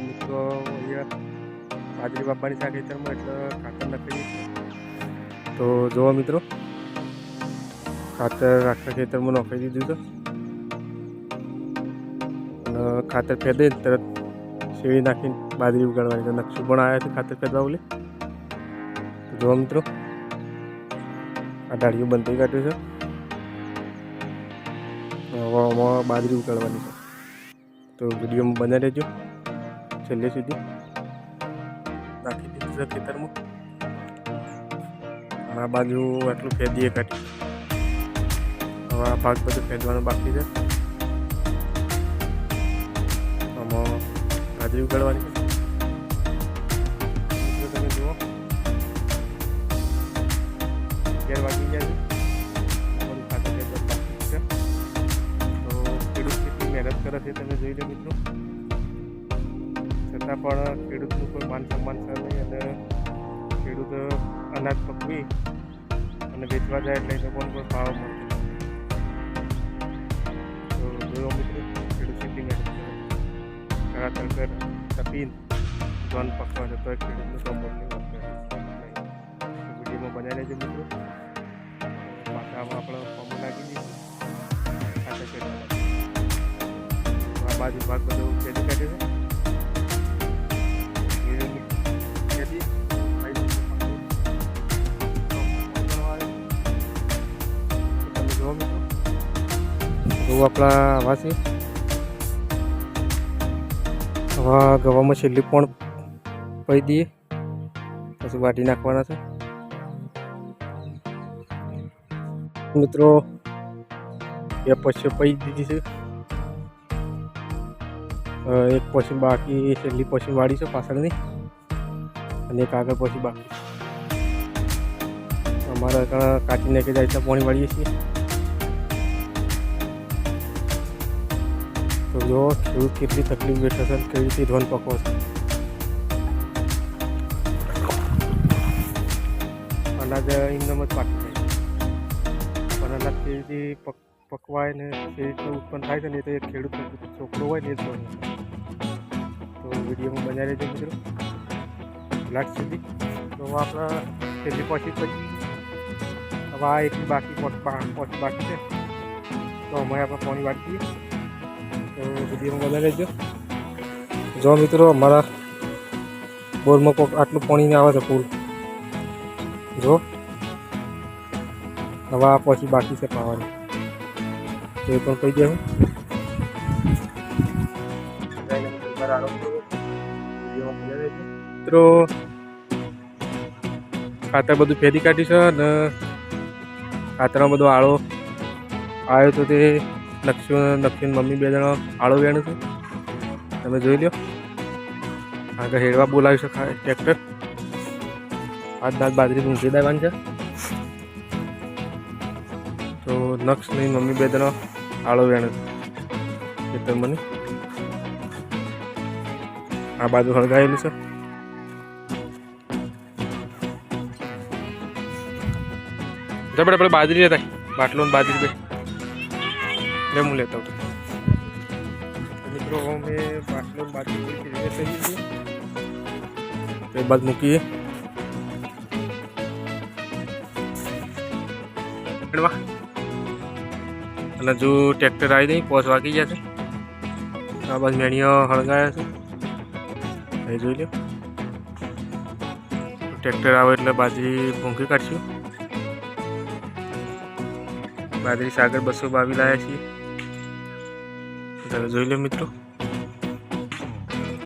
મિત્રો અહીંયા બાજરી બાપાની શાક ખેતરમાં એટલે ખાતર નાખીએ. તો જુઓ મિત્રો, ખાતર આખા ખેતરમાં નાખી દીધું છે અને ખાતર ફેદે તરત શેરી નાખીને બાજરી ઉગાડવાની. તો નકશો પણ આવ્યા છે ખાતર ફેદવા બોલે. તો જુઓ મિત્રો, આ ડાળીઓ બંધ થઈ કાઢ્યું છે. હવે આમાં બાજરી ઉગાડવાની છે. તો વિડીયોમાં બને રહેજો છેલ્લે સુધી. નાખી દીધું છે ખેતરમાં. આ બાજુ આટલું ફેદીએ કાઢી. હવે આ ભાગ બધું ફેદવાનો બાકી છે. આમાં બાજરી ઉગાડવાની છે. તમે જુઓ, 11 વાગી ગયા છે. તો ખેડૂત કેટલી મહેનત કરે છે તમે જોઈ લો મિત્રો. છતાં પણ ખેડૂતનું કોઈ માન સન્માન છે નહીં અને ખેડૂત અનાજ પકવી અને વેચવા જાય એટલે એ લોકોને કોઈ ભાવ મળતો. તો જોયો મિત્રો, ખેડૂત કેટલી મહેનત કરે. ઘણા તડકર તપીને ધન પકવા જતો હોય ખેડૂતનું સંબંધની વાત કરે. વિડીયોમાં બનાવી લેજો મિત્રો. પાછામાં આપણે ફોર્મ લાગી દઈશું. ખાતર ખેડવા આ બાજુ ભાગ બધો ખેડી કાઢ્યો છે. આપણા આવા છે. હવે ગવામાં છેલ્લી પણ પહી દઈએ, પછી વાટી નાખવાના છે મિત્રો. બે પછી પહી દીધી છે. એક પછી બાકી, છેલ્લી પછી વાળી છે પાછળની અને એક આગળ પછી બાકી. અમારા કાચી નાખી જાય છે પાણી વાળીએ છીએ. તો જો ખેડૂત કેટલી તકલીફ બેઠો છે, કેવી રીતે ધોન પકવો છે. અનાજ એમનામ જ પાકી જાય પણ અનાજ કેવી રીતે પકવાય ને કેવી રીતે ઉત્પન્ન થાય છે ને, તો એ ખેડૂત છોકરો હોય ને એ જ જોવે. તો વિડીયોમાં બનાવી રહેજો મિત્રો લાસ્ટ સુધી. તો આપણા છેલ્લી પછી હવે આ એટલી બાકી પછી બાકી છે. તો અમે આપણે પાણી વાળીએ. તો વિડીયોમાં બધા રહેજો. જો મિત્રો, અમારા બોરમાં આટલું પાણી આવે છે ફૂલ. જો હવે આ પછી બાકી છે પાવાની. તો એ પણ કહી દઉં. મિત્રો ખાતર બધું ફેરી કાઢ્યું છે અને ખાતરમાં બધો આળો આવ્યો તો તે નક્ષીન મમ્મી બે જણા આળો વેણું છે. તમે જોઈ લો. આગળ હેડવા બોલાવ્યું છે ટ્રેક્ટર. બાજરી ઊંઘી દેવાની છે. તો નક્ષની મમ્મી બે જણા આળો વેણું છે ખેતરમાં. આ બાજુ હળગાયેલું છે. આપણે બાજરી લેતા બાટલો ને બાજરી બે લે હું લેતા હોઉં. મિત્રો અમે બાટલો બાજરી લઈએ છીએ. તે બાદ મૂકીએ. અને જો ટ્રેક્ટર આવી નહીં 5 વાગી ગયા છે. આ બાજુ મેણીઓ હળગાયા છે. એ જોઈ લો. ટ્રેક્ટર આવે એટલે બાજરી ભૂંકી કાઢશું. બાજરી સાગર 222 લાવ્યા છીએ. તમે જોઈ લો મિત્રો.